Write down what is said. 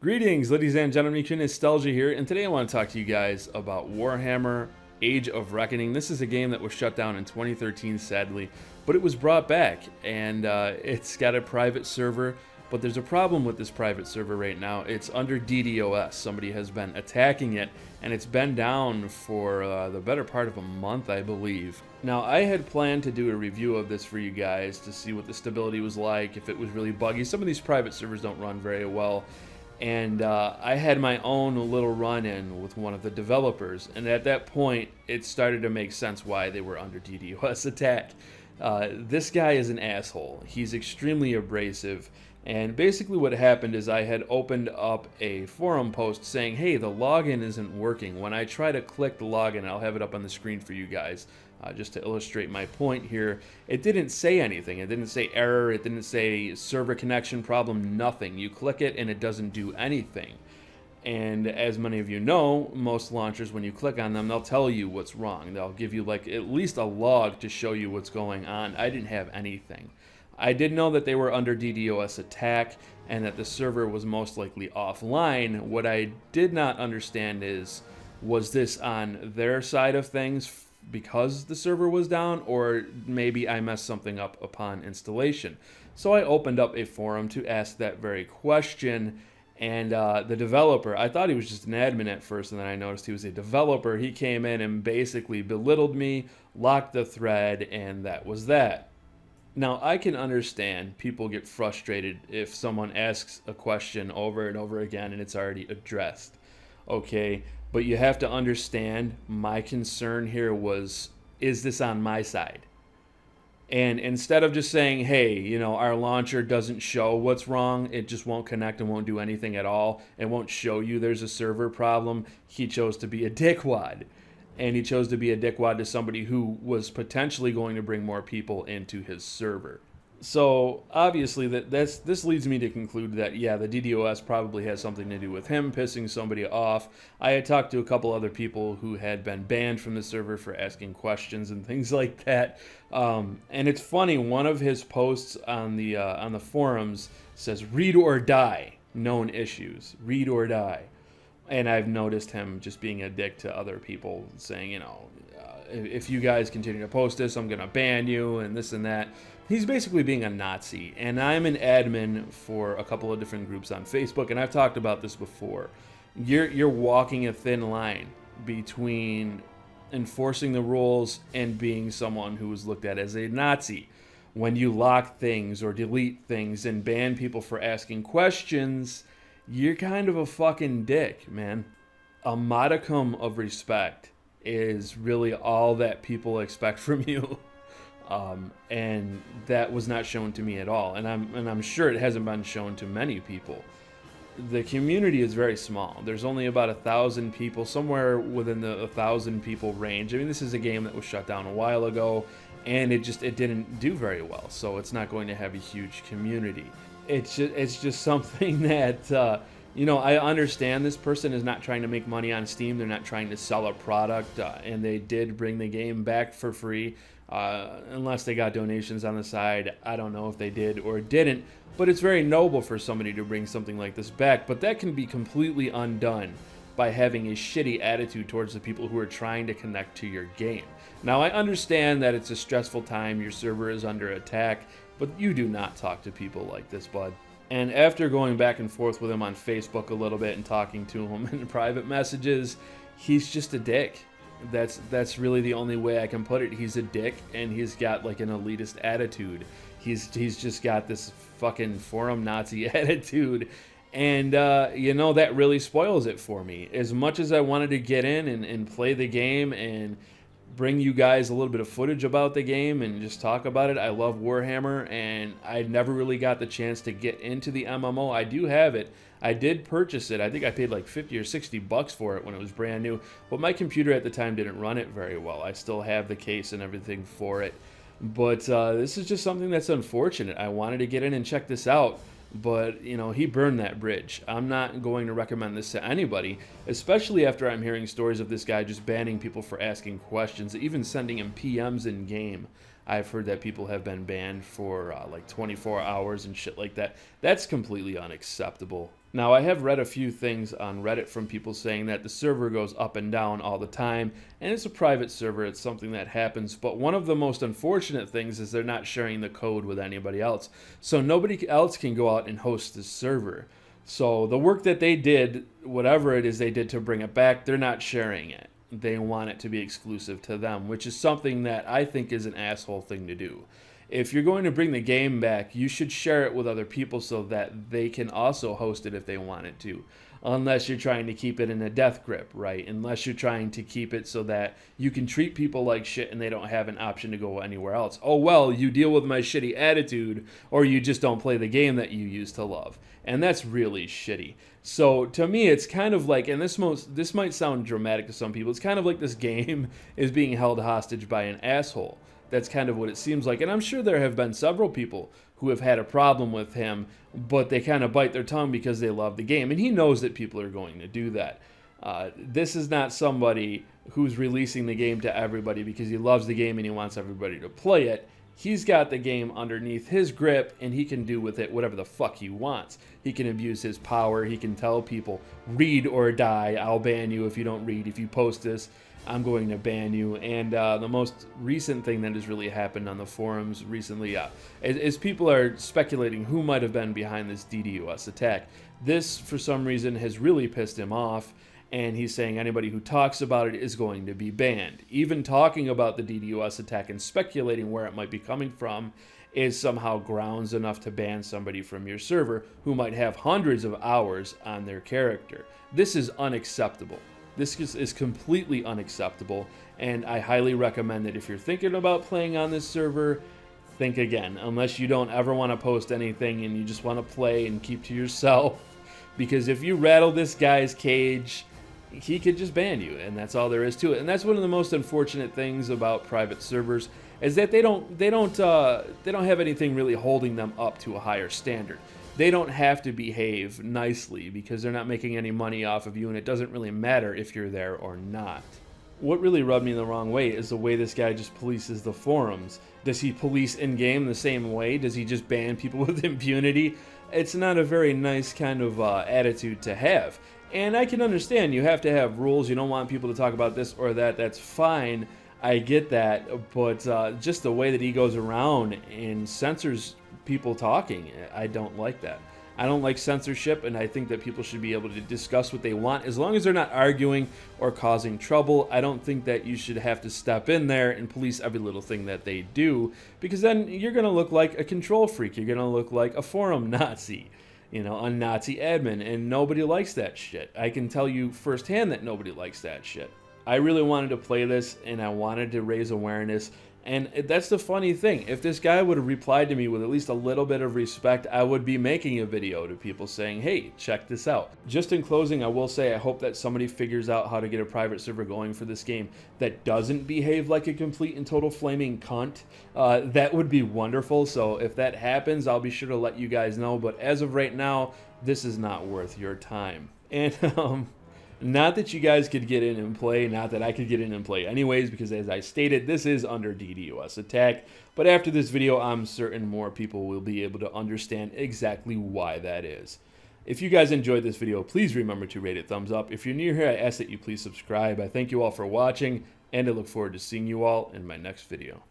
Greetings, ladies and gentlemen, Nostalgia here, and today I want to talk to you guys about Warhammer Age of Reckoning. This is a game that was shut down in 2013, sadly, but it was brought back, and it's got a private server, but there's a problem with this private server right now. It's under DDoS. Somebody has been attacking it, and it's been down for the better part of a month, I believe. Now, I had planned to do a review of this for you guys to see what the stability was like, if it was really buggy. Some of these private servers don't run very well. And I had my own little run-in with one of the developers, and at that point it started to make sense why they were under DDoS attack. This guy is an asshole. He's extremely abrasive, and basically what happened is I had opened up a forum post saying, hey, the login isn't working. When I try to click the login, I'll have it up on the screen for you guys. Just to illustrate my point here, it didn't say anything. It didn't say error, it didn't say server connection problem, nothing. You click it and it doesn't do anything. And as many of you know, most launchers, when you click on them, they'll tell you what's wrong. They'll give you like at least a log to show you what's going on. I didn't have anything. I did know that they were under DDoS attack and that the server was most likely offline. What I did not understand is, was this on their side of things because the server was down, or maybe I messed something up upon installation? So I opened up a forum to ask that very question, and the developer, I thought he was just an admin at first, and then I noticed he was a developer. He came in and basically belittled me, locked the thread, and that was that. Now, I can understand people get frustrated if someone asks a question over and over again and it's already addressed, okay? But you have to understand, my concern here was, is this on my side? And instead of just saying, hey, you know, our launcher doesn't show what's wrong, it just won't connect and won't do anything at all, it won't show you there's a server problem, he chose to be a dickwad. And he chose to be a dickwad to somebody who was potentially going to bring more people into his server. So obviously this leads me to conclude that, yeah, the DDoS probably has something to do with him pissing somebody off. I had talked to a couple other people who had been banned from the server for asking questions and things like that. And it's funny, one of his posts on the forums says, read or die, known issues, read or die. And I've noticed him just being a dick to other people, saying, you know, if you guys continue to post this, I'm going to ban you and this and that. He's basically being a Nazi. And I'm an admin for a couple of different groups on Facebook, and I've talked about this before. You're walking a thin line between enforcing the rules and being someone who is looked at as a Nazi. When you lock things or delete things and ban people for asking questions, you're kind of a fucking dick, man. A modicum of respect is really all that people expect from you. And that was not shown to me at all. And I'm sure it hasn't been shown to many people. The community is very small. There's only about 1,000 people, somewhere within the 1,000 people range. I mean, this is a game that was shut down a while ago, and it didn't do very well. So it's not going to have a huge community. It's just something that, you know, I understand this person is not trying to make money on Steam. They're not trying to sell a product, and they did bring the game back for free, unless they got donations on the side. I don't know if they did or didn't, but it's very noble for somebody to bring something like this back. But that can be completely undone by having a shitty attitude towards the people who are trying to connect to your game. Now, I understand that it's a stressful time, your server is under attack, but you do not talk to people like this, bud. And after going back and forth with him on Facebook a little bit and talking to him in private messages, he's just a dick. That's really the only way I can put it. He's a dick, and he's got like an elitist attitude. He's just got this fucking forum Nazi attitude. And, you know, that really spoils it for me. As much as I wanted to get in and play the game and bring you guys a little bit of footage about the game and just talk about it. I love Warhammer, and I never really got the chance to get into the MMO. I do have it. I did purchase it. I think I paid like 50 or 60 bucks for it when it was brand new, but my computer at the time didn't run it very well. I still have the case and everything for it, but this is just something that's unfortunate. I wanted to get in and check this out, but, you know, he burned that bridge. I'm not going to recommend this to anybody, especially after I'm hearing stories of this guy just banning people for asking questions, even sending him PMs in game. I've heard that people have been banned for like 24 hours and shit like that. That's completely unacceptable. Now, I have read a few things on Reddit from people saying that the server goes up and down all the time, and it's a private server, it's something that happens, but one of the most unfortunate things is they're not sharing the code with anybody else, so nobody else can go out and host this server. So the work that they did, whatever it is they did to bring it back, they're not sharing it. They want it to be exclusive to them, which is something that I think is an asshole thing to do. If you're going to bring the game back, you should share it with other people so that they can also host it if they wanted to. Unless you're trying to keep it in a death grip, right? Unless you're trying to keep it so that you can treat people like shit and they don't have an option to go anywhere else. Oh, well, you deal with my shitty attitude, or you just don't play the game that you used to love. And that's really shitty. So to me, it's kind of like, and this might sound dramatic to some people, it's kind of like this game is being held hostage by an asshole. That's kind of what it seems like. And I'm sure there have been several people who have had a problem with him, but they kind of bite their tongue because they love the game. And he knows that people are going to do that. This is not somebody who's releasing the game to everybody because he loves the game and he wants everybody to play it. He's got the game underneath his grip, and he can do with it whatever the fuck he wants. He can abuse his power. He can tell people, read or die. I'll ban you if you don't read. If you post this, I'm going to ban you. And the most recent thing that has really happened on the forums recently is people are speculating who might have been behind this DDoS attack. This, for some reason, has really pissed him off, and he's saying anybody who talks about it is going to be banned. Even talking about the DDoS attack and speculating where it might be coming from is somehow grounds enough to ban somebody from your server who might have hundreds of hours on their character. This is unacceptable. This is completely unacceptable, and I highly recommend that if you're thinking about playing on this server, think again, unless you don't ever want to post anything and you just want to play and keep to yourself, because if you rattle this guy's cage, he could just ban you, and that's all there is to it. And that's one of the most unfortunate things about private servers, is that they don't have anything really holding them up to a higher standard. They don't have to behave nicely because they're not making any money off of you, and it doesn't really matter if you're there or not. What really rubbed me the wrong way is the way this guy just polices the forums. Does he police in-game the same way? Does he just ban people with impunity? It's not a very nice kind of attitude to have. And I can understand you have to have rules. You don't want people to talk about this or that. That's fine. I get that. But just the way that he goes around and censors people talking, I don't like that. I don't like censorship, and I think that people should be able to discuss what they want as long as they're not arguing or causing trouble. I don't think that you should have to step in there and police every little thing that they do, because then you're going to look like a control freak. You're going to look like a forum Nazi, you know, a Nazi admin, and nobody likes that shit. I can tell you firsthand that nobody likes that shit. I really wanted to play this, and I wanted to raise awareness. And that's the funny thing. If this guy would have replied to me with at least a little bit of respect, I would be making a video to people saying, hey, check this out. Just in closing, I will say I hope that somebody figures out how to get a private server going for this game that doesn't behave like a complete and total flaming cunt. That would be wonderful. So if that happens, I'll be sure to let you guys know. But as of right now, this is not worth your time. And not that you guys could get in and play, not that I could get in and play anyways, because as I stated, this is under DDoS attack. But after this video, I'm certain more people will be able to understand exactly why that is. If you guys enjoyed this video, please remember to rate it thumbs up. If you're new here, I ask that you please subscribe. I thank you all for watching, and I look forward to seeing you all in my next video.